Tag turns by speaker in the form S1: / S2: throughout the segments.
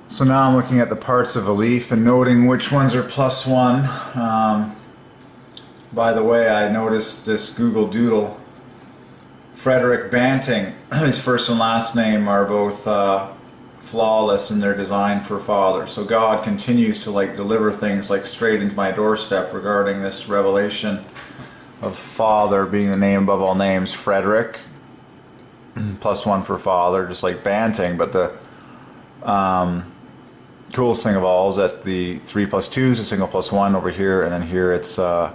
S1: So now I'm looking at the parts of a leaf and noting which ones are +1. By the way, I noticed this Google Doodle. Frederick Banting, his first and last name are both flawless in their design for Father. So God continues to deliver things straight into my doorstep regarding this revelation of Father being the name above all names. Frederick, +1 for Father, just like Banting. But the coolest thing of all is that the 3 + 2 is a single +1 over here, and then here it's 4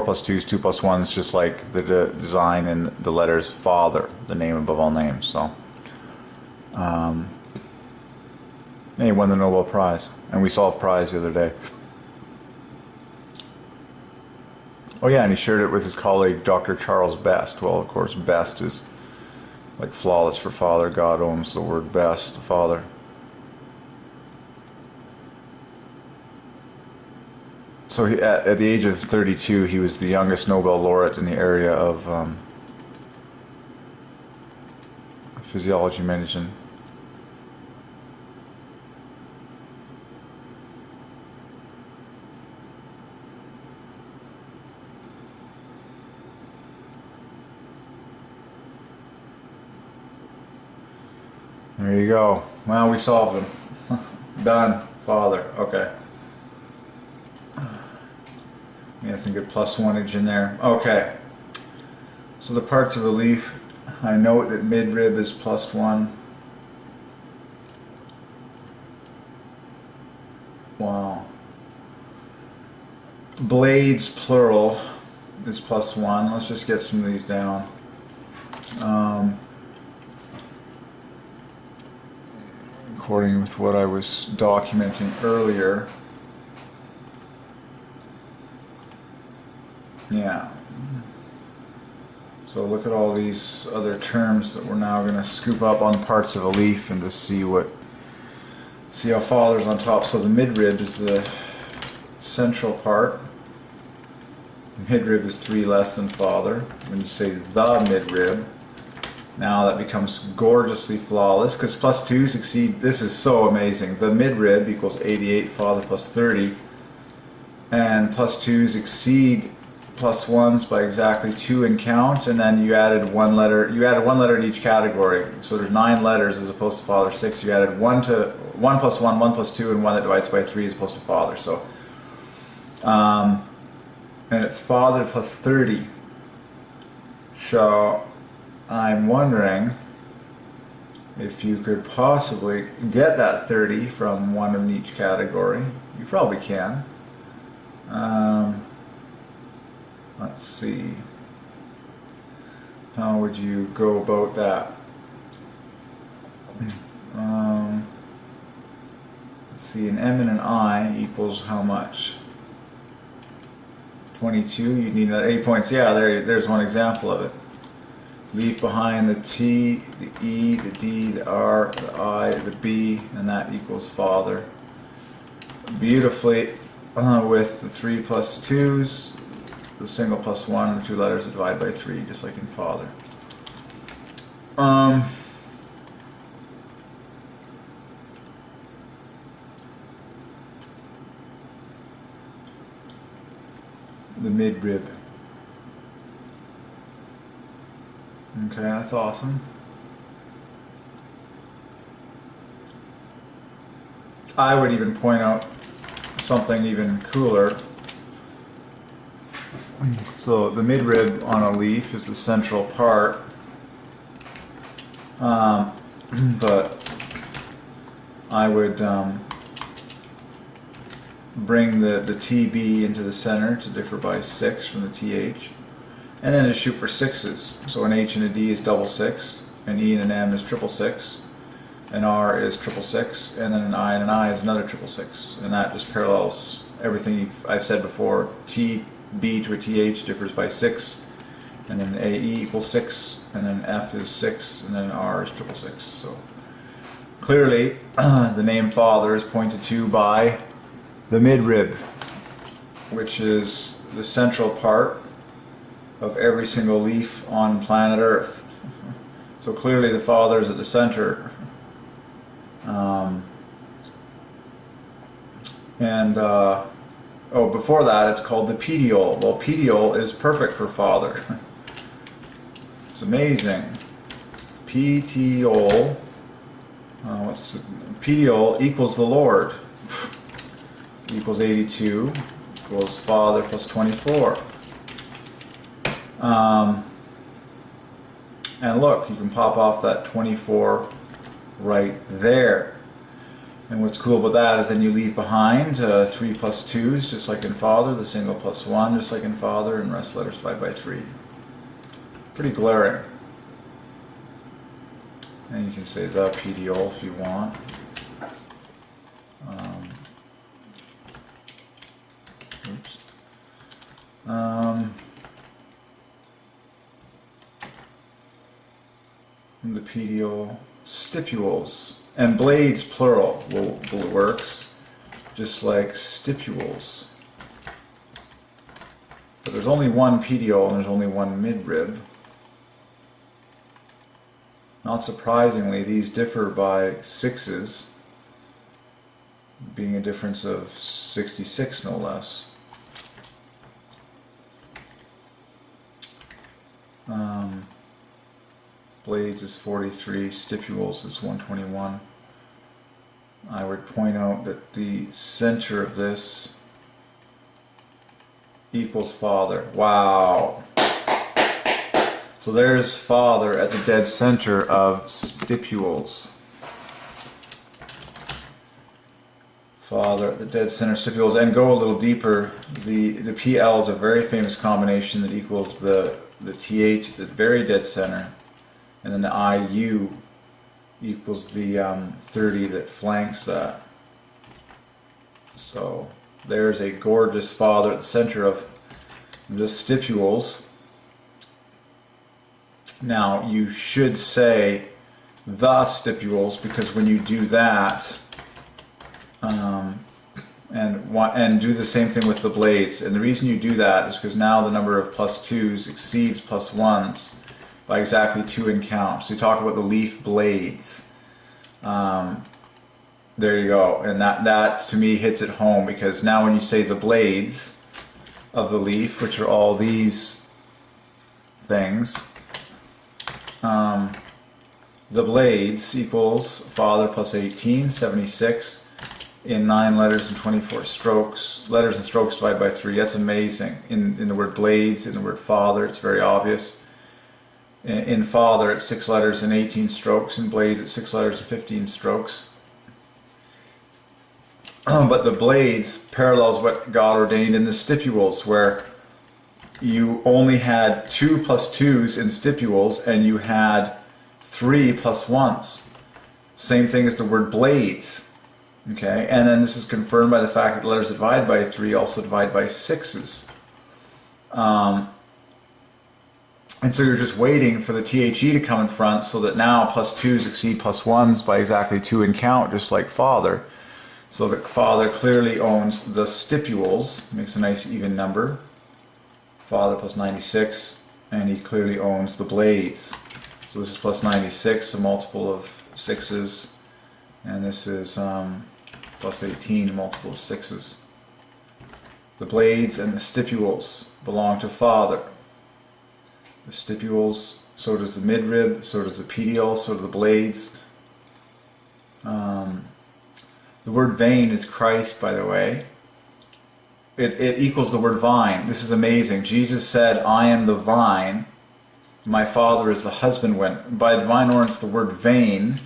S1: + 2 is 2 + 1. It's just like the design in the letters Father, the name above all names. So, he won the Nobel Prize, and we solved prize the other day. Oh yeah, and he shared it with his colleague Dr. Charles Best. Well, of course, Best is like flawless for Father. God owns the word best, Father. So at the age of 32, he was the youngest Nobel laureate in the area of physiology medicine. There you go. Well, we solved them. Done. Father. Okay. Yeah, I think a +1age in there. Okay. So the parts of a leaf, I note that midrib is +1. Wow. Blades, plural, is +1. Let's just get some of these down. According with what I was documenting earlier. Yeah. So look at all these other terms that we're now going to scoop up on parts of a leaf and just see how Father's on top. So the midrib is the central part. Midrib is 3 less than Father. When you say the midrib, now that becomes gorgeously flawless because +2s exceed. This is so amazing. The midrib equals 88, Father +30, and +2s exceed +1s by exactly 2 in count, and then you added one letter. You added 1 letter in each category. So there's 9 letters as opposed to Father 6. You added 1 + 1, 1 + 2, and 1 that divides by 3 as opposed to Father. So, and it's Father +30. So I'm wondering if you could possibly get that 30 from one in each category. You probably can. Let's see. How would you go about that? Let's see, an M and an I equals how much? 22. You need 8 points. Yeah, there's one example of it. Leave behind the T, the E, the D, the R, the I, the B, and that equals Father. Beautifully with the 3 + 2s, the single +1, and the 2 letters that divide by 3, just like in Father. The midrib. Okay, that's awesome. I would even point out something even cooler. So the midrib on a leaf is the central part, but I would bring the TB into the center to differ by 6 from the TH. And then just shoot for 6s. So an H and a D is 666, an E and an M is 666, an R is 666, and then an I and an I is another 666. And that just parallels everything I've said before. TB to a TH differs by 6, and then AE equals 6, and then F is 6, and then R is 666. So clearly, the name Father is pointed to by the midrib, which is the central part of every single leaf on planet Earth. So clearly the Father is at the center. And, before that it's called the petiole. Well, petiole is perfect for father. It's amazing. Petiole. Petiole equals the Lord. Equals 82. Equals father plus 24. And look, you can pop off that 24 right there. And what's cool about that is then you leave behind 3 plus 2's, just like in Father, the single plus 1, just like in Father, and rest letters divided by 3. Pretty glaring. And you can say the petiole if you want. The petiole, stipules, and blades plural works, just like stipules. But there's only one petiole and there's only one midrib. Not surprisingly, these differ by 6's, being a difference of 66 no less. Blades is 43, stipules is 121. I would point out that the center of this equals Father. Wow! So there's Father at the dead center of stipules. Father at the dead center of stipules. And go a little deeper, the PL is a very famous combination that equals the TH at the very dead center. And then the IU equals the 30 that flanks that. So there's a gorgeous Father at the center of the stipules. Now you should say the stipules, because when you do that, and do the same thing with the blades. And the reason you do that is because now the number of plus 2's exceeds plus 1's by exactly 2 in count. So you talk about the leaf blades. There you go. And that to me hits it home, because now when you say the blades of the leaf, which are all these things, the blades equals Father plus 18, 76, in 9 letters and 24 strokes. Letters and strokes divided by 3. That's amazing. In the word blades, in the word Father, it's very obvious. In Father, it's 6 letters and 18 strokes. In blades, it's 6 letters and 15 strokes. But the blades parallels what God ordained in the stipules, where you only had 2 plus 2's in stipules, and you had 3 plus 1's. Same thing as the word blades. Okay, and then this is confirmed by the fact that the letters that divide by 3 also divide by 6's. And so you're just waiting for the THE to come in front, so that now plus 2's exceed plus 1's by exactly 2 in count, just like Father. So that Father clearly owns the stipules, makes a nice even number. Father plus 96, and he clearly owns the blades. So this is plus 96, a multiple of 6's, and this is plus 18, a multiple of 6's. The blades and the stipules belong to Father. The stipules, so does the midrib, so does the petiole, so do the blades. The word vein is Christ, by the way. It equals the word vine. This is amazing. Jesus said, I am the vine, my Father is the husbandman. By divine ordinance, the word vein,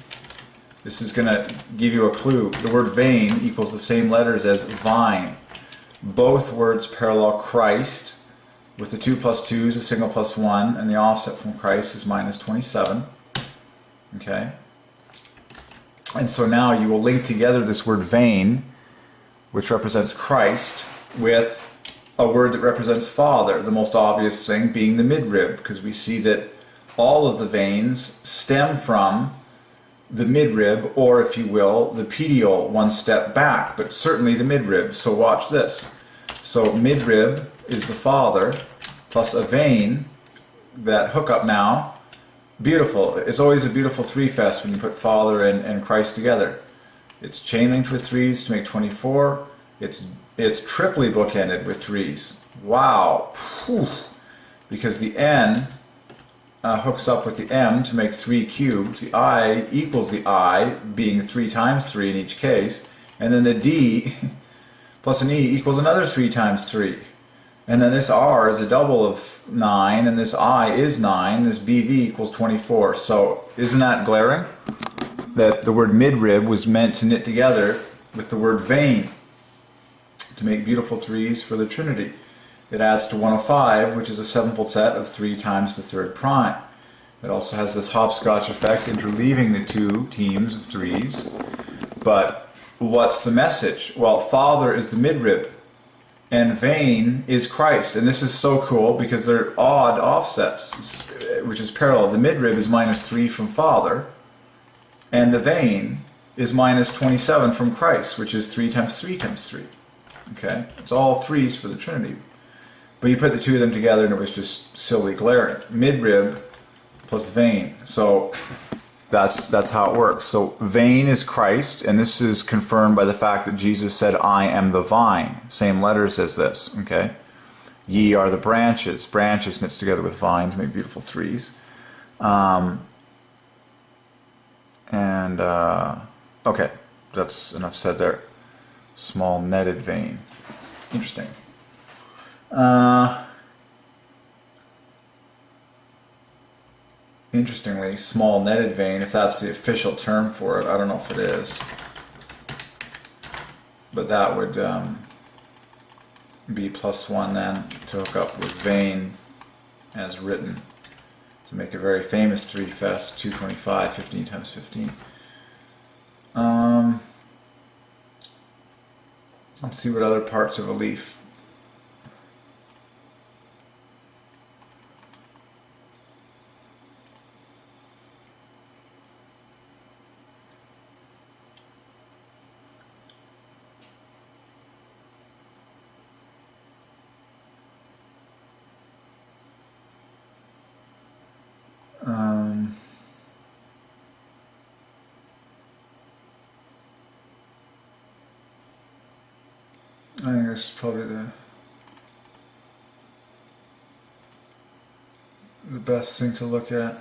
S1: this is going to give you a clue. The word vein equals the same letters as vine. Both words parallel Christ, with the 2 plus 2's, a single plus 1, and the offset from Christ is minus 27. Okay? And so now you will link together this word vein, which represents Christ, with a word that represents Father, the most obvious thing being the midrib, because we see that all of the veins stem from the midrib, or if you will, the petiole, one step back, but certainly the midrib. So watch this. So midrib is the Father, plus a vein, that hookup now. Beautiful. It's always a beautiful 3-fest when you put Father and Christ together. It's chain linked with 3's to make 24, It's triply bookended with 3's. Wow. Whew. Because the N hooks up with the M to make 3 cubed. The I equals the I, being 3 times 3 in each case. And then the D plus an E equals another 3 times 3. And then this R is a double of 9, and this I is 9, this BV equals 24. So isn't that glaring? That the word midrib was meant to knit together with the word vein to make beautiful 3's for the Trinity. It adds to 105, which is a 7-fold set of 3 times the third prime. It also has this hopscotch effect, interleaving the two teams of 3's. But what's the message? Well, Father is the midrib, and vein is Christ. And this is so cool because they're odd offsets, which is parallel. The midrib is minus 3 from Father, and the vein is minus 27 from Christ, which is 3 times 3 times 3. Okay? It's all 3's for the Trinity. But you put the two of them together and it was just silly glaring. Midrib plus vein. So that's how it works. So vein is Christ, and this is confirmed by the fact that Jesus said, I am the vine. Same letters as this. Okay? Ye are the branches. Branches knits together with vine to make beautiful 3's. Okay, that's enough said there. Small netted vein. Interesting. Interestingly, small netted vein, if that's the official term for it, I don't know if it is, but that would be +1 then to hook up with vein as written to make a very famous 3 fest, 225, 15 times 15. Let's see what other parts of a leaf. I think this is probably the best thing to look at.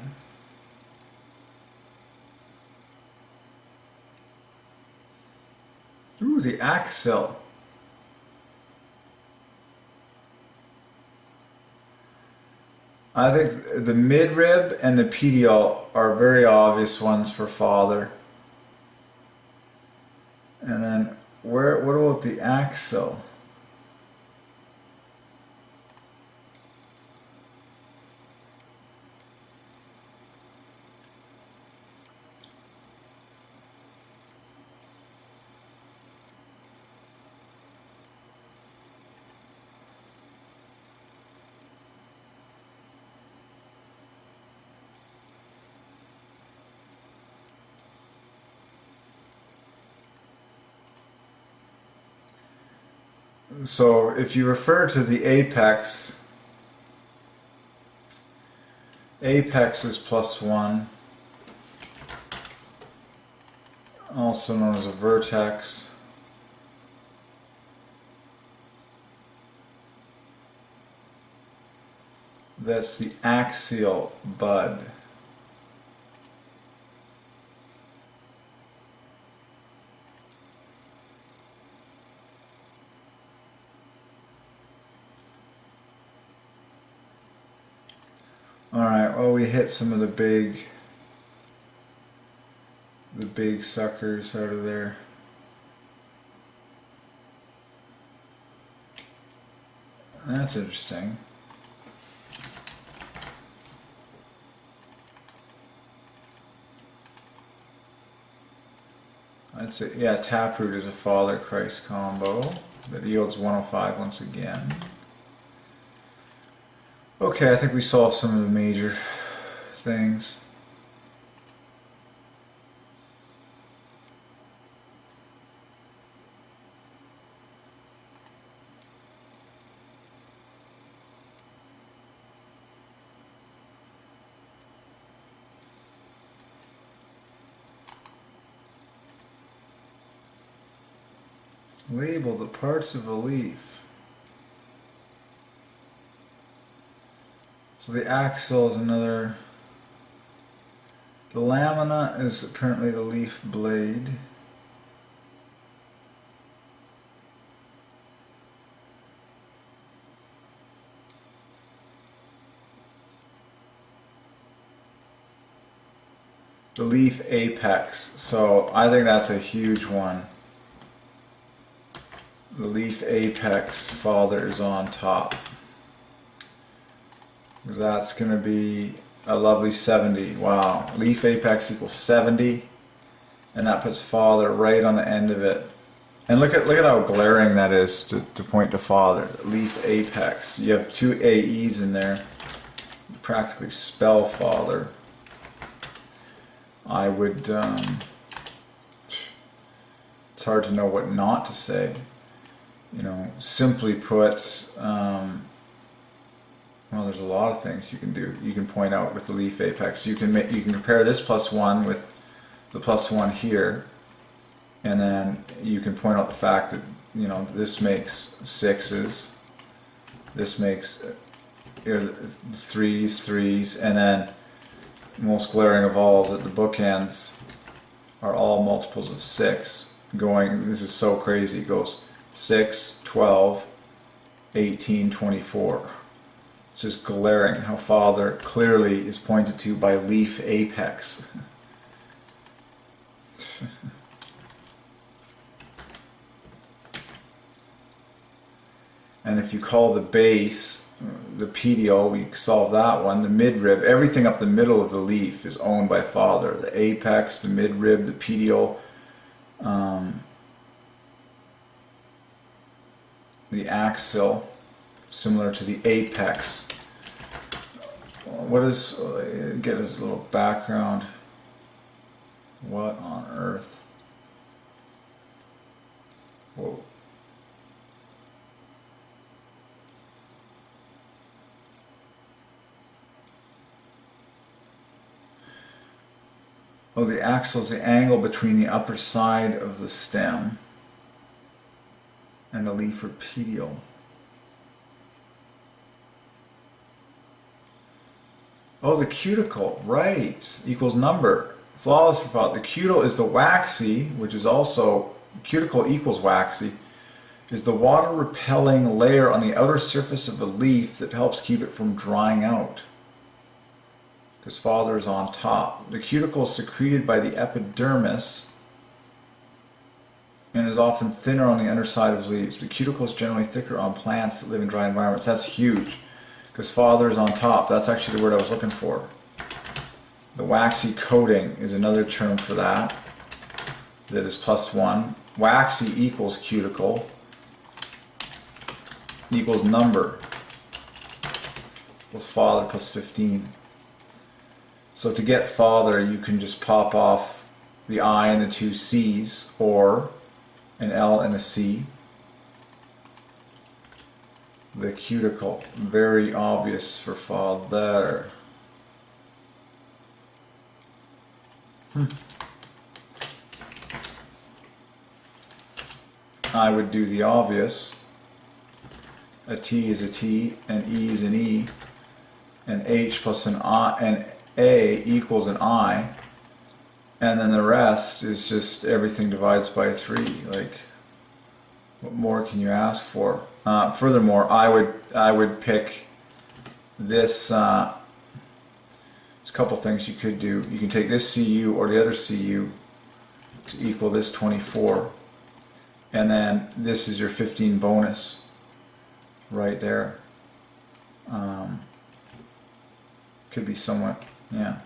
S1: Ooh, the axil. I think the midrib and the pedial are very obvious ones for Father. And then what about the axil? So if you refer to the apex, apex is +1, also known as a vertex. That's the axial bud. Alright, well, we hit some of the big suckers out of there. That's interesting. I'd say, yeah, taproot is a Father Christ combo that yields 105 once again. Okay, I think we solved some of the major things. Label the parts of a leaf. So the axil is another. The lamina is apparently the leaf blade. The leaf apex. So I think that's a huge one. The leaf apex, Father is on top. Because that's going to be a lovely 70. Wow. Leaf apex equals 70. And that puts Father right on the end of it. And look at how glaring that is to point to Father. Leaf apex. You have two AEs in there. You practically spell Father. I would, it's hard to know what not to say. You know, simply put, well, there's a lot of things you can do. You can point out with the leaf apex. You can compare this +1 with the +1 here, and then you can point out the fact that, you know, this makes 6s, this makes threes, and then most glaring of all is that the bookends are all multiples of 6. Going, this is so crazy. It goes 6, 12, 18, 24. It's just glaring how Father clearly is pointed to by leaf apex. And if you call the base the PDO, we solve that one. The midrib, everything up the middle of the leaf is owned by Father. The apex, the midrib, the PDO, the axil, similar to the apex. What is, get us a little background. What on earth? Whoa. Oh, the axil is the angle between the upper side of the stem and the leaf or petiole. Oh, the cuticle, right, equals number. Flawless for thought. The cuticle is the waxy, which is also, cuticle equals waxy, is the water-repelling layer on the outer surface of the leaf that helps keep it from drying out. Because Father is on top. The cuticle is secreted by the epidermis and is often thinner on the underside of leaves. The cuticle is generally thicker on plants that live in dry environments. That's huge, because Father is on top. That's actually the word I was looking for. The waxy coating is another term for that. That is +1. Waxy equals cuticle equals number equals Father plus 15. So to get Father, you can just pop off the I and the two C's, or an L and a C. The cuticle, very obvious for Father. I would do the obvious. A T is a T, and E is an E, and H plus an I, and A equals an I, and then the rest is just everything divides by 3. Like, what more can you ask for? Furthermore, I would pick this. There's a couple things you could do. You can take this CU or the other CU to equal this 24, and then this is your 15 bonus right there. Could be somewhat, yeah.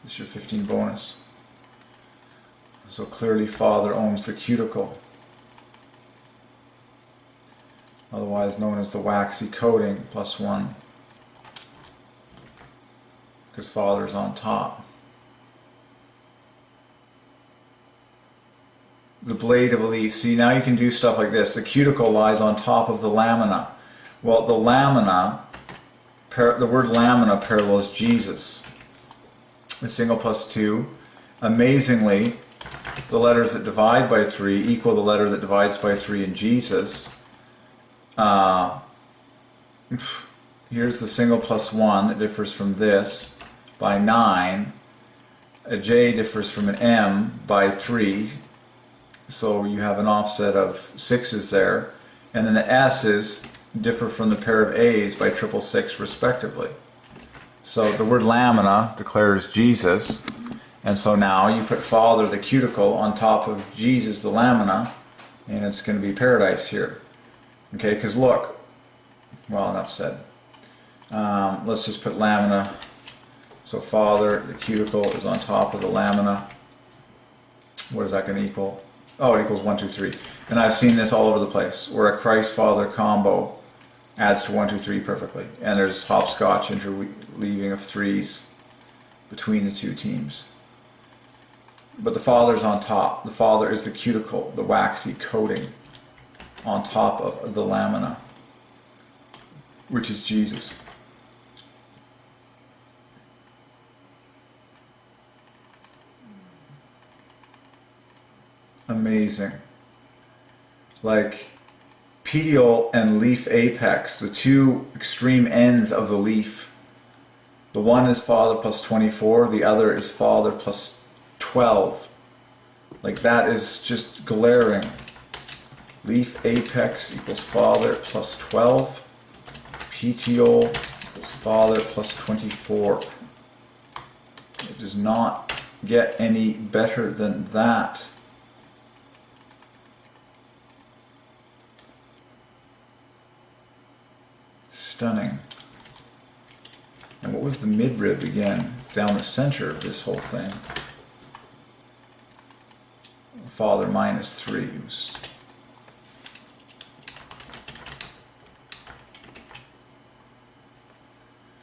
S1: This is your 15 bonus. So clearly Father owns the cuticle, otherwise known as the waxy coating +1, because Father's on top. The blade of a leaf. See, now you can do stuff like this. The cuticle lies on top of the lamina. Well, the lamina, the word lamina parallels Jesus. The single +2. Amazingly, the letters that divide by 3 equal the letter that divides by 3 in Jesus. Here's the single plus 1 that differs from this by 9. A J differs from an M by 3. So you have an offset of 6's there. And then the S's differ from the pair of A's by 666 respectively. So the word lamina declares Jesus. And so now you put Father, the cuticle, on top of Jesus, the lamina, and it's going to be paradise here. Okay, because look, well, enough said. Let's just put lamina. So Father, the cuticle, is on top of the lamina. What is that going to equal? Oh, it equals 1, 2, 3. And I've seen this all over the place, where a Christ-Father combo adds to 1, 2, 3 perfectly. And there's hopscotch interleaving of 3's between the two teams. But the Father's on top. The Father is the cuticle, the waxy coating on top of the lamina, which is Jesus. Amazing. Like petiole and leaf apex, the two extreme ends of the leaf. The one is Father plus 24, the other is Father plus 12. Like that is just glaring. Leaf apex equals Father plus 12. Petiole equals Father plus 24. It does not get any better than that. Stunning. And what was the midrib again? Down the center of this whole thing. Father minus 3.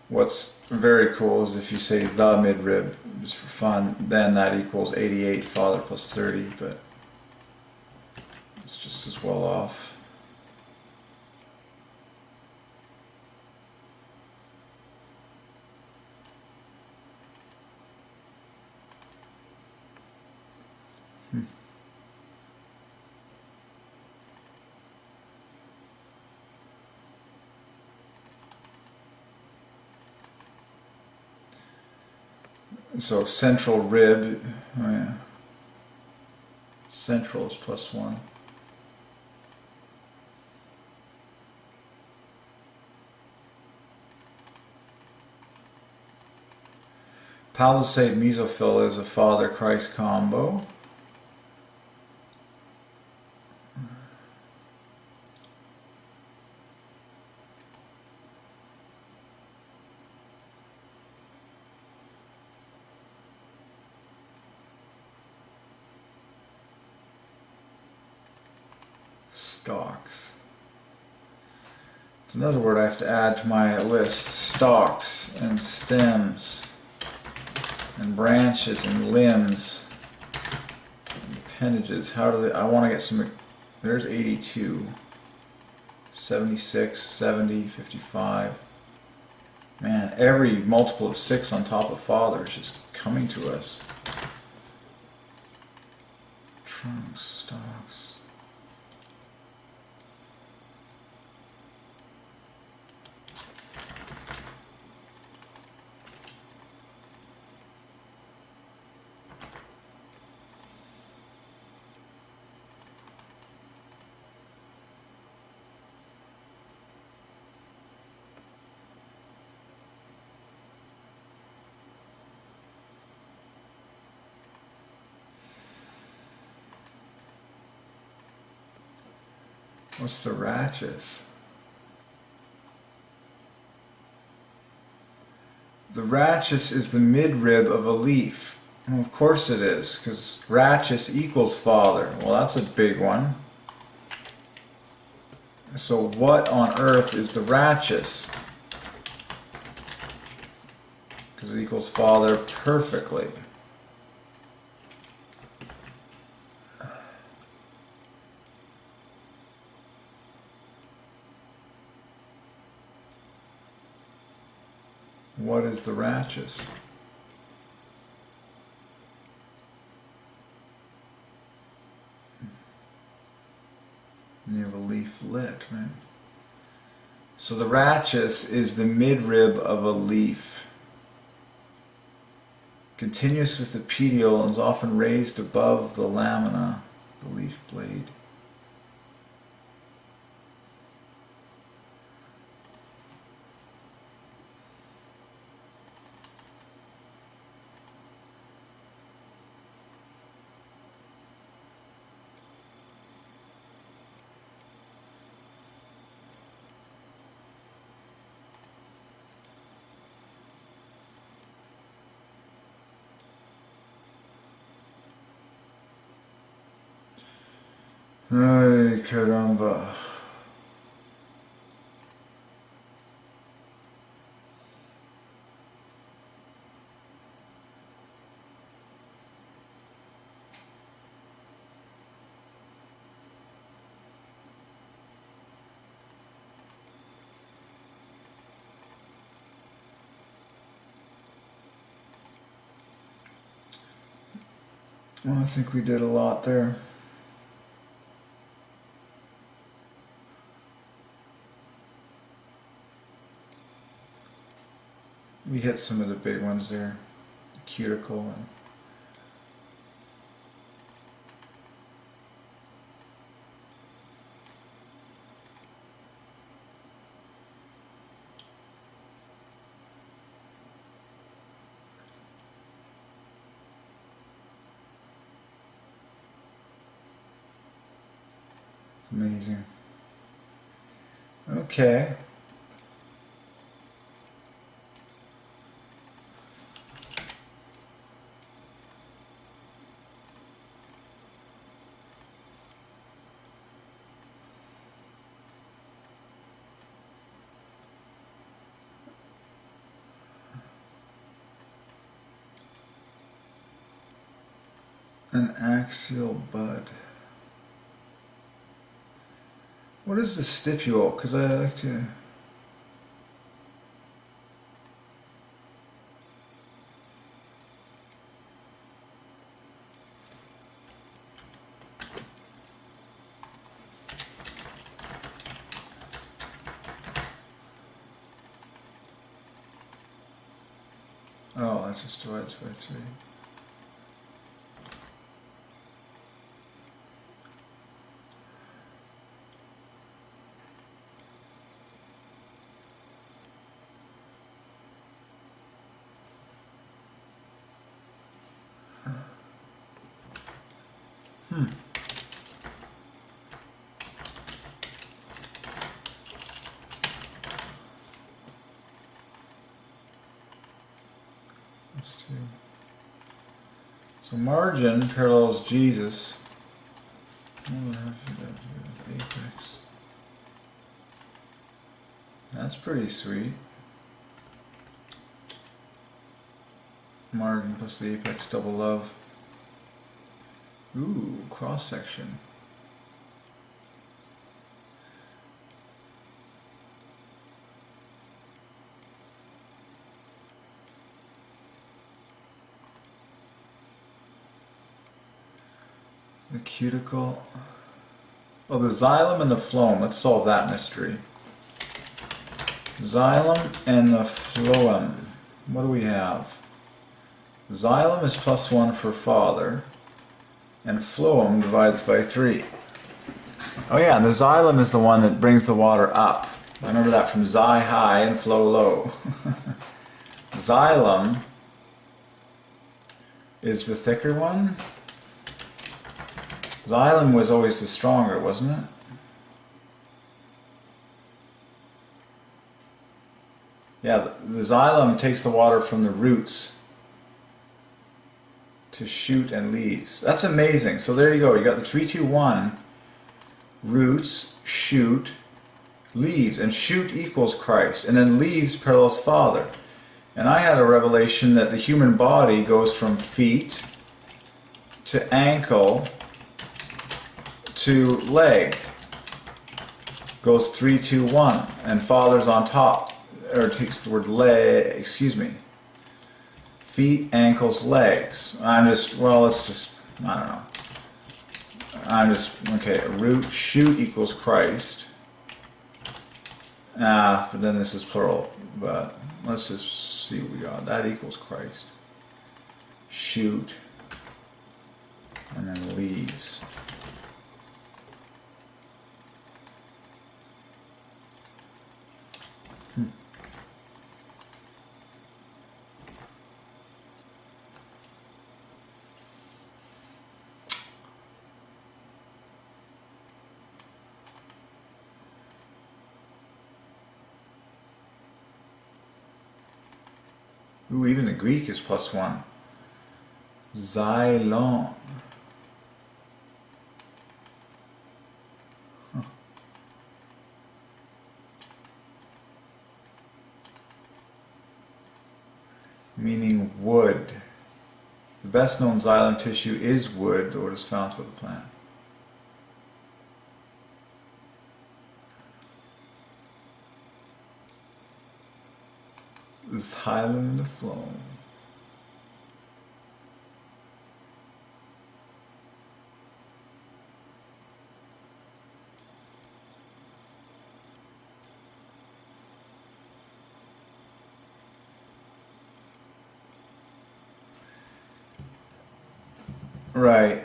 S1: What's very cool is if you say the midrib, just for fun, then that equals 88, Father plus 30, but it's just as well off. So central rib, oh yeah, central is plus 1. Palisade mesophyll is a Father Christ combo. Stalks. It's another word I have to add to my list. Stalks and stems and branches and limbs and appendages. How do they, I want to get some, there's 82, 76, 70, 55. Man, every multiple of 6 on top of Father is just coming to us. Trunks, stalks. What's the rachis? The rachis is the midrib of a leaf. Well, of course it is, because rachis equals Father. Well, that's a big one. So what on earth is the rachis? Because it equals Father perfectly. What is the rachis? And you have a leaf lit, right? So the rachis is the midrib of a leaf. Continuous with the petiole and is often raised above the lamina, the leaf blade. Ay, caramba. Well, I think we did a lot there. We hit some of the big ones there, the cuticle and it's amazing. Okay. An axial bud. What is the stipule? Because I like to... Oh, that just divides by 3. Let's do. So margin parallels Jesus. Apex. That's pretty sweet. Margin plus the apex, double love. Ooh, cross section. The cuticle. Oh, the xylem and the phloem. Let's solve that mystery. Xylem and the phloem. What do we have? Xylem is +1 for father, and phloem divides by 3. Oh yeah, and the xylem is the one that brings the water up. I remember that from xy high and flow low. Xylem is the thicker one. Xylem was always the stronger, wasn't it? Yeah, the xylem takes the water from the roots to shoot and leaves. That's amazing. So there you go. You got the 3, 2, 1. Roots, shoot, leaves. And shoot equals Christ. And then leaves parallels Father. And I had a revelation that the human body goes from feet to ankle to leg. Goes 3, 2, 1. And Father's on top. Or takes the word leg, excuse me. Feet, ankles, legs. I'm just, well, it's just, I don't know. okay, root shoot equals Christ. But then this is plural, but let's just see what we got. That equals Christ. Shoot, and then leaves. Ooh, even the Greek is +1. Xylon. Huh. Meaning wood. The best known xylem tissue is wood, though it is found through the plant. Xylem in the phloem. Right.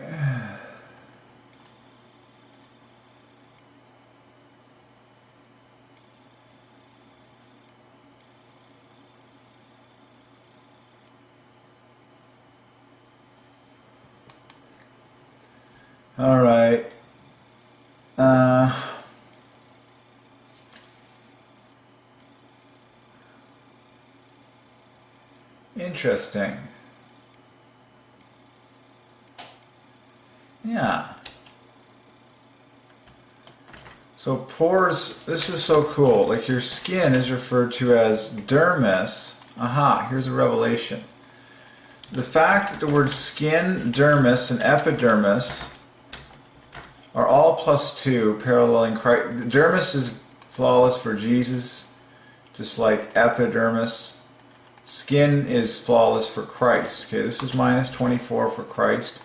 S1: All right. Interesting. Yeah. So pores, this is so cool. Like your skin is referred to as dermis. Aha, here's a revelation. The fact that the words skin, dermis, and epidermis are all +2, paralleling Christ. Dermis is flawless for Jesus, just like epidermis. Skin is flawless for Christ. Okay, this is -24 for Christ.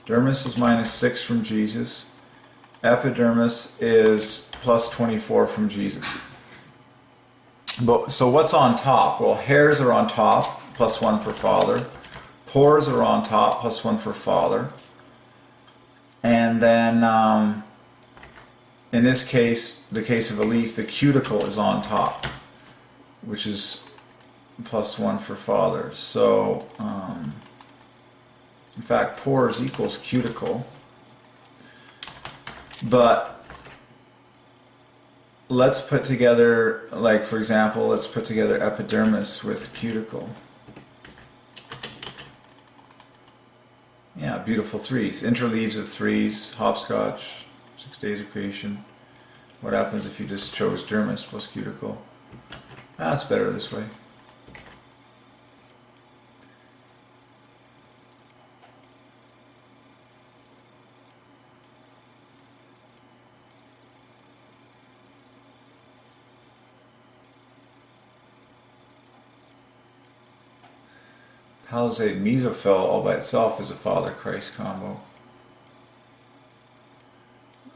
S1: Dermis is -6 from Jesus. Epidermis is +24 from Jesus. But so what's on top? Well, hairs are on top, +1 for Father. Pores are on top, +1 for Father. And then, in this case, the case of a leaf, the cuticle is on top, which is +1 for Father. So, in fact, pores equals cuticle. But let's put together, like for example, let's put together epidermis with cuticle. Yeah, beautiful threes. Interleaves of threes, hopscotch, 6 days of creation. What happens if you just chose dermis plus cuticle? It's better this way. Palisade mesophil all by itself is a Father-Christ combo.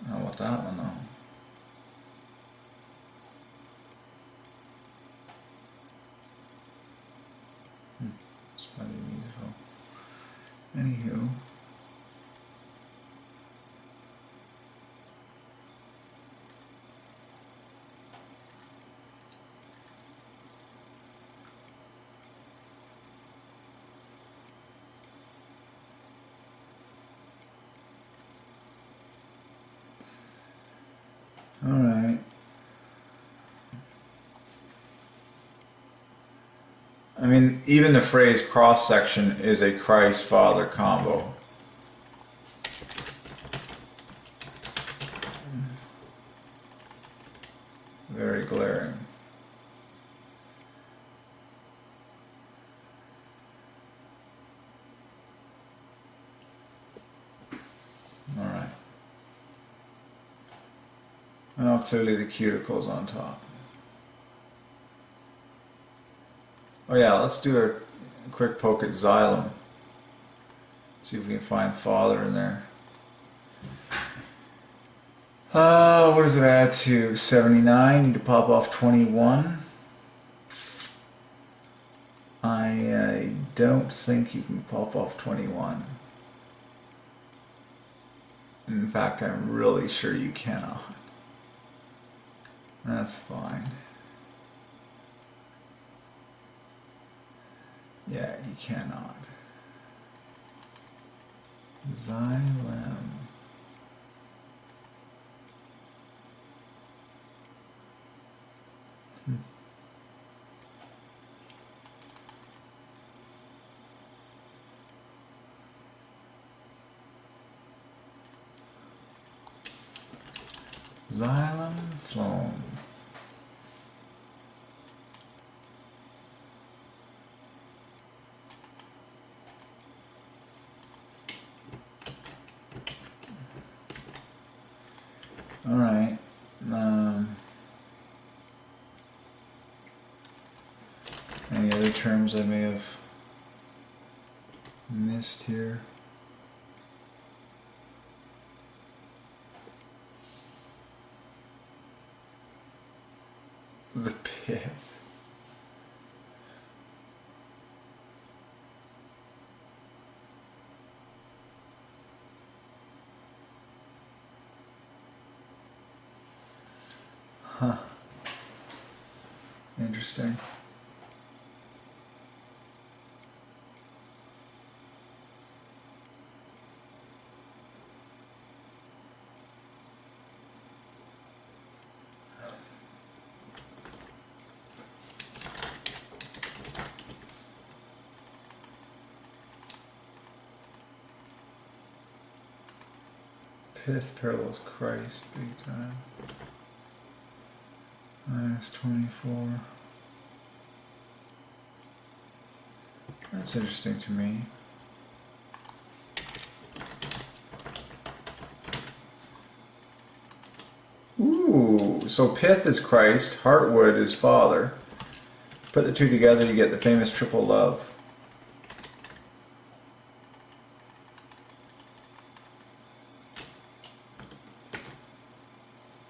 S1: How about that one though? Spotty mesophil. Anywho. All right. I mean, even the phrase cross-section is a Christ-Father combo. Very glaring. All right. Now clearly the cuticle's on top. Oh yeah, let's do a quick poke at xylem. See if we can find Father in there. What does it add to? 79. Need to pop off 21. I don't think you can pop off 21. In fact, I'm really sure you cannot. That's fine. Yeah, you cannot. Xylem. Xylem phloem. All right. Any other terms I may have missed here? The pith. Huh. Interesting. Pith parallels Christ big time. Minus 24. That's interesting to me. Ooh, so pith is Christ, heartwood is Father. Put the two together, you get the famous triple love.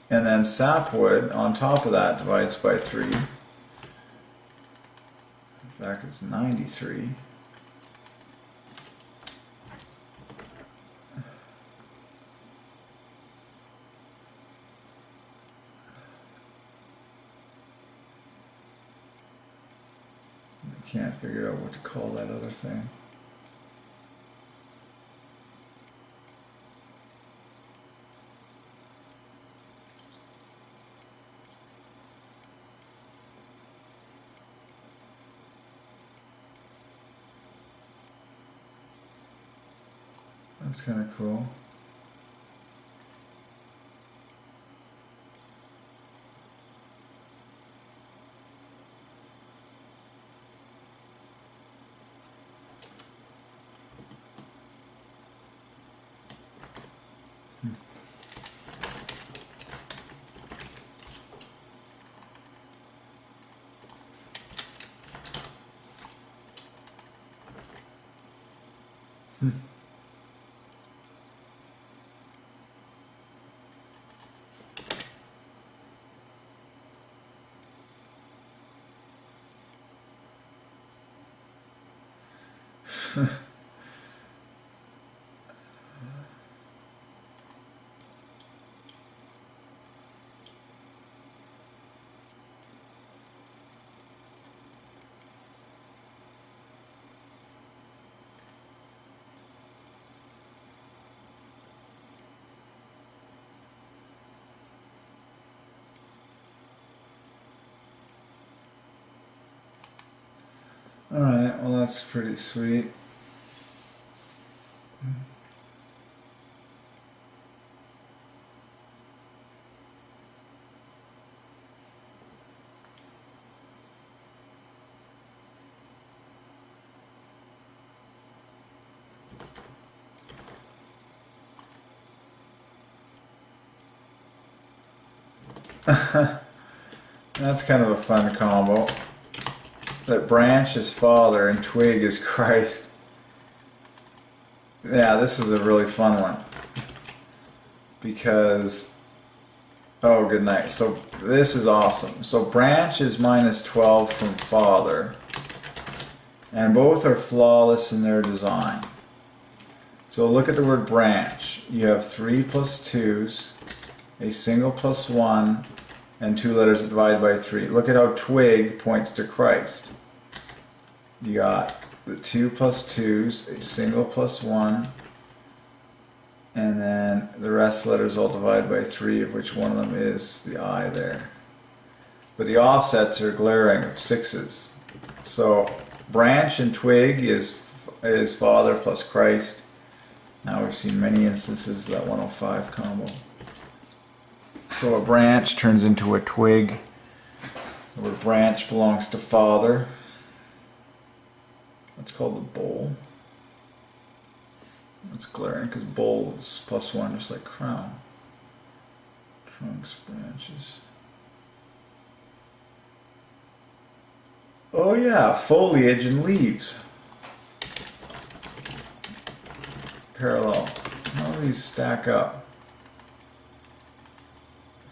S1: And then sapwood on top of that divides by 3. In fact, it's 93. I can't figure out what to call that other thing. That's kind of cool. Alright, well that's pretty sweet. That's kind of a fun combo. That branch is Father and twig is Christ. Yeah, this is a really fun one. Because Oh, good night. So this is awesome. So branch is minus 12 from father. And both are flawless in their design. So look at the word branch. You have 3 plus 2's, a single plus 1, and 2 letters that divide by 3. Look at how twig points to Christ. You got the 2 plus 2's, a single plus 1, and then the rest letters all divide by 3, of which one of them is the I there. But the offsets are glaring of 6's. So branch and twig is father plus Christ. Now we've seen many instances of that 105 combo. So a branch turns into a twig, where branch belongs to father. That's called the bowl. It's glaring because bowl is plus 1, just like crown. Trunks, branches. Oh yeah, foliage and leaves. Parallel. How do these stack up?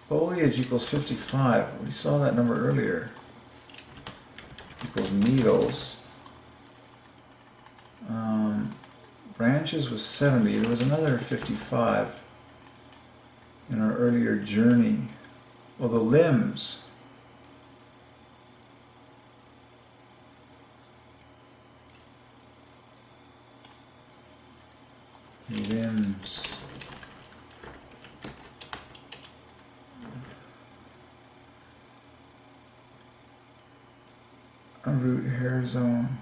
S1: Foliage equals 55. We saw that number earlier. Equals needles. Branches was 70. There was another 55 in our earlier journey. Well, the limbs. Limbs. A root hair zone.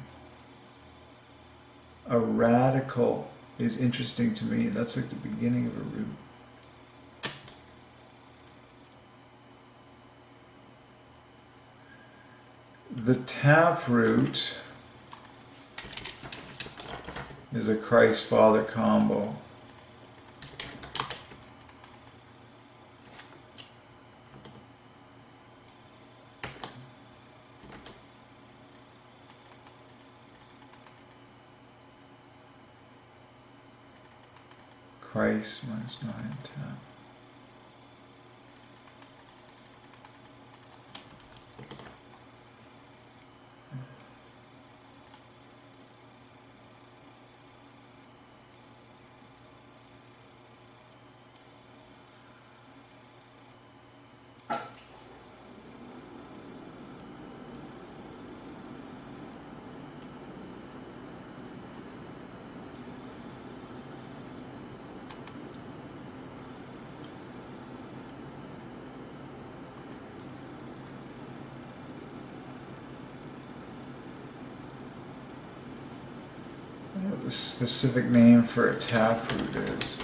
S1: A radical is interesting to me. That's like the beginning of a root. The taproot is a Christ-Father combo. Christ minus 9 tap. What the specific name for a taproot is.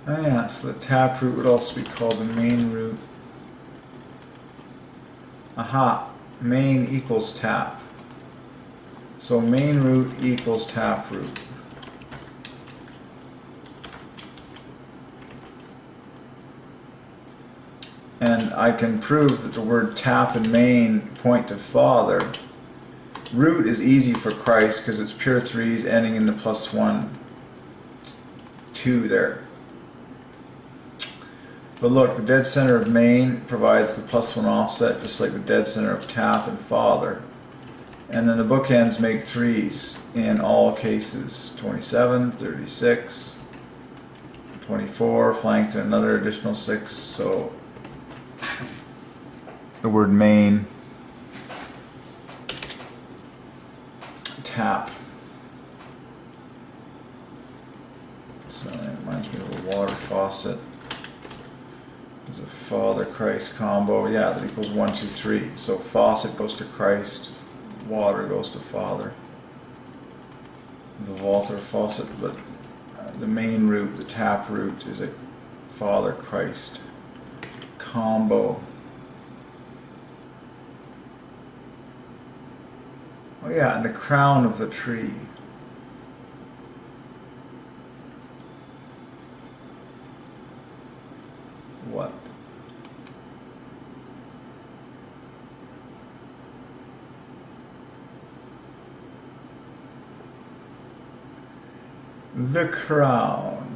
S1: Oh yeah, so the taproot would also be called the main root. Aha, main equals tap. So main root equals taproot. And I can prove that the word tap and main point to father. Root is easy for Christ because it's pure threes ending in the plus 1, 2 there. But look, the dead center of main provides the plus 1 offset, just like the dead center of tap and father. And then the bookends make threes in all cases. 27, 36, 24, flanked in another additional 6. So the word main, tap. So it reminds me of a water faucet. There's a father Christ combo, yeah, that equals 1, 2, 3. So faucet goes to Christ, water goes to Father. The vault or faucet, but the main root, the tap root, is a Father Christ combo. Oh yeah, and the crown of the tree. What? The crown.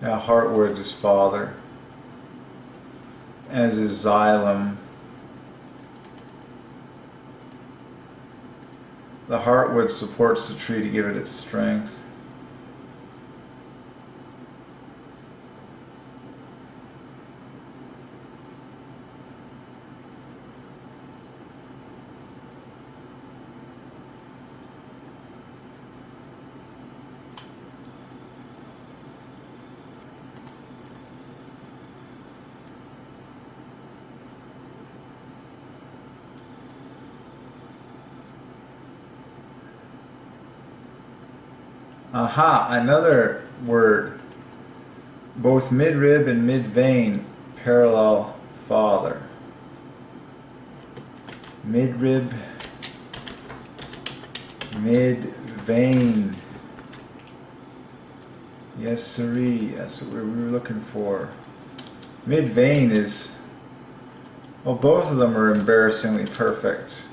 S1: Now heartwood is Father, as is xylem. The heartwood supports the tree to give it its strength. Aha, another word. Both midrib and mid-vein parallel Father. Midrib, mid-vein. Yes, sirree, that's what we were looking for. Mid-vein is, well, both of them are embarrassingly perfect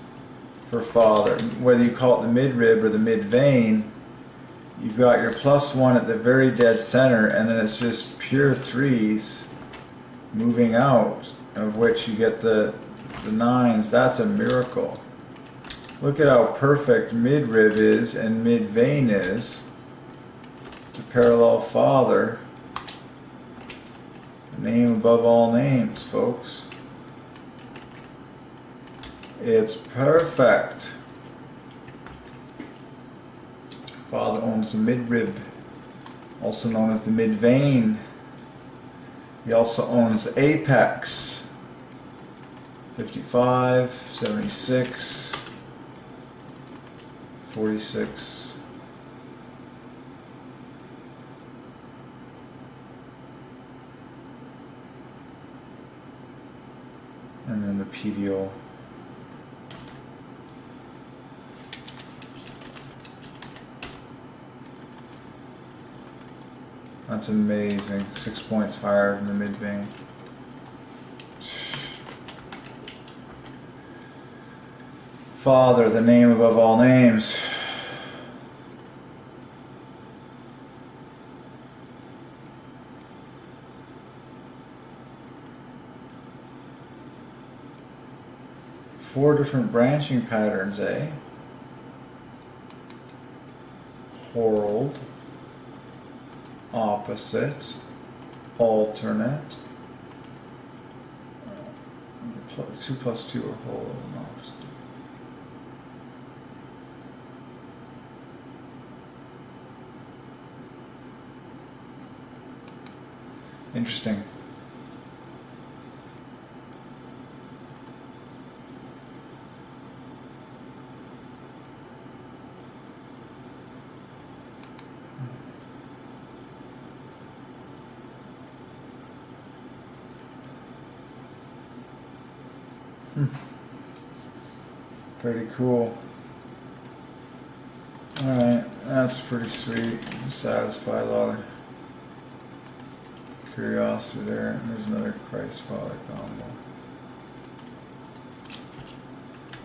S1: for Father. Whether you call it the midrib or the mid-vein, you've got your +1 at the very dead center, and then it's just pure 3s moving out, of which you get the 9s. That's a miracle. Look at how perfect midrib is and mid-vein is to parallel Father. The name above all names, folks. It's perfect. Father owns the midrib, also known as the mid-vein. He also owns the apex. 55, 76, 46. And then the PDO. That's amazing. 6 points higher than the mid-vein. Father, the name above all names. Four different branching patterns, eh? Whorled. Opposite, alternate, 2 plus 2 are whole and opposite. Interesting. Pretty cool. Alright, that's pretty sweet. Satisfy a lot of curiosity there. And there's another Christ Father combo.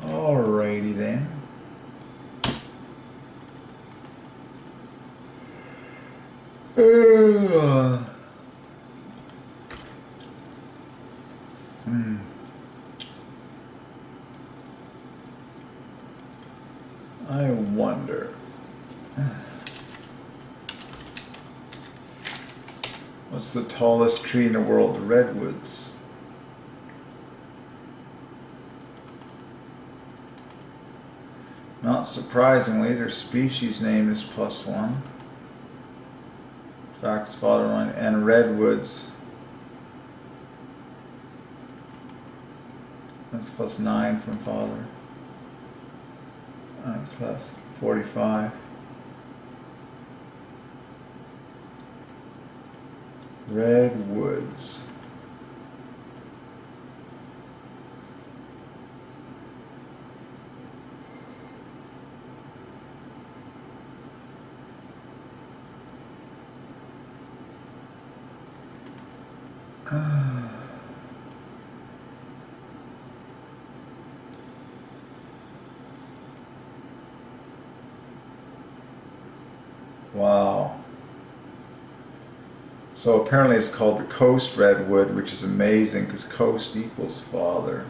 S1: Alrighty then. Hmm. wonder. What's the tallest tree in the world? The redwoods. Not surprisingly, their species name is +1. In fact, it's father line, and redwoods. That's +9 from father. That's 45. Redwoods. Wow. So apparently it's called the coast redwood, which is amazing because coast equals father.